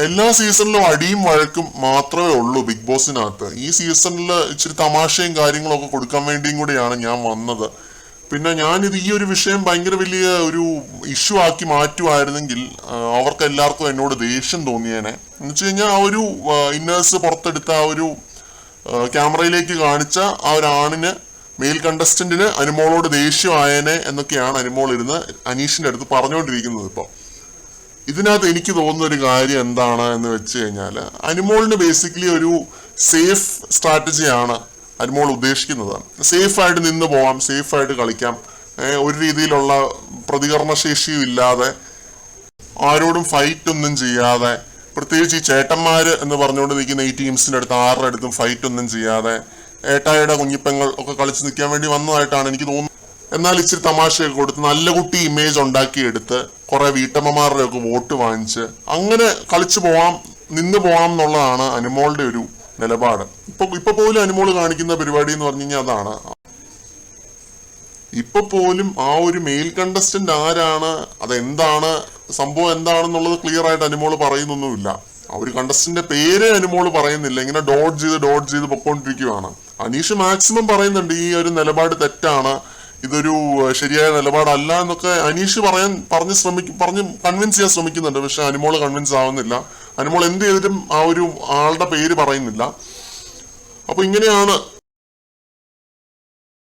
എല്ലാ സീസണിലും അടിയും വഴക്കും മാത്രമേ ഉള്ളൂ ബിഗ് ബോസിനകത്ത്. ഈ സീസണിൽ ഇച്ചിരി തമാശയും കാര്യങ്ങളൊക്കെ കൊടുക്കാൻ വേണ്ടിയും കൂടിയാണ് ഞാൻ വന്നത്. പിന്നെ ഞാനിത് ഈ ഒരു വിഷയം ഭയങ്കര വലിയ ഒരു ഇഷ്യൂ ആക്കി മാറ്റുമായിരുന്നെങ്കിൽ അവർക്ക് എല്ലാവർക്കും എന്നോട് ദേഷ്യം തോന്നിയേനെ. എന്ന് വെച്ച് കഴിഞ്ഞാൽ ആ ഒരു ഇന്നേഴ്സ് പുറത്തെടുത്ത ആ ഒരു ക്യാമറയിലേക്ക് കാണിച്ച ആ ഒരു ആണിന്, മെയിൽ കണ്ടസ്റ്റന്റിന് അനുമോളോട് ദേഷ്യമായേനെ എന്നൊക്കെയാണ് അനുമോൾ ഇരുന്ന് അനീഷിന്റെ അടുത്ത് പറഞ്ഞുകൊണ്ടിരിക്കുന്നത്. ഇപ്പോൾ ഇതിനകത്ത് എനിക്ക് തോന്നുന്ന ഒരു കാര്യം എന്താണ് എന്ന് വെച്ച് കഴിഞ്ഞാൽ, അനുമോളിന് ബേസിക്കലി ഒരു സേഫ് സ്ട്രാറ്റജിയാണ് അനുമോൾ ഉദ്ദേശിക്കുന്നത്. സേഫായിട്ട് നിന്ന് പോവാം, സേഫായിട്ട് കളിക്കാം, ഒരു രീതിയിലുള്ള പ്രതികരണശേഷിയും ഇല്ലാതെ, ആരോടും ഫൈറ്റ് ഒന്നും ചെയ്യാതെ, പ്രത്യേകിച്ച് ഈ ചേട്ടന്മാര് എന്ന് പറഞ്ഞുകൊണ്ട് നിൽക്കുന്ന ഈ ടീംസിന്റെ അടുത്ത് ആരുടെ അടുത്തും ഫൈറ്റ് ഒന്നും ചെയ്യാതെ ഏട്ടായുടെ കുഞ്ഞിപ്പങ്ങൾ ഒക്കെ കളിച്ച് നിൽക്കാൻ വേണ്ടി വന്നതായിട്ടാണ് എനിക്ക് തോന്നുന്നത്. എന്നാൽ ഇച്ചിരി തമാശയൊക്കെ കൊടുത്ത് നല്ല കുട്ടി ഇമേജ് ഉണ്ടാക്കിയെടുത്ത് കുറെ വീട്ടമ്മമാരുടെ ഒക്കെ വോട്ട് വാങ്ങിച്ച് അങ്ങനെ കളിച്ചു പോവാം, നിന്ന് പോവാം എന്നുള്ളതാണ് അനുമോളുടെ ഒരു നിലപാട്. ഇപ്പൊ പോലും അനുമോൾ കാണിക്കുന്ന പരിപാടി എന്ന് പറഞ്ഞു കഴിഞ്ഞാൽ അതാണ്. ഇപ്പൊ പോലും ആ ഒരു മെയിൽ കണ്ടസ്റ്റന്റ് ആരാണ്, അതെന്താണ് സംഭവം എന്താണെന്നുള്ളത് ക്ലിയർ ആയിട്ട് അനുമോള് പറയുന്നൊന്നുമില്ല. ആ ഒരു കണ്ടസ്റ്റന്റിന്റെ പേര് അനുമോള് പറയുന്നില്ല. ഇങ്ങനെ ഡോട്ട് ചെയ്ത് പൊക്കോണ്ടിരിക്കുകയാണ്. അനീഷ് മാക്സിമം പറയുന്നുണ്ട് ഈ ഒരു നിലപാട് തെറ്റാണ്, ഇതൊരു ശരിയായ നിലപാടല്ല എന്നൊക്കെ അനീഷ് പറഞ്ഞ് കൺവിൻസ് ചെയ്യാൻ ശ്രമിക്കുന്നുണ്ട്. പക്ഷെ അനുമോള് കൺവിൻസ് ആവുന്നില്ല. അനുമോൾ എന്ത് ചെയ്തിട്ടും ആ ഒരു ആളുടെ പേര് പറയുന്നില്ല. അപ്പൊ ഇങ്ങനെയാണ്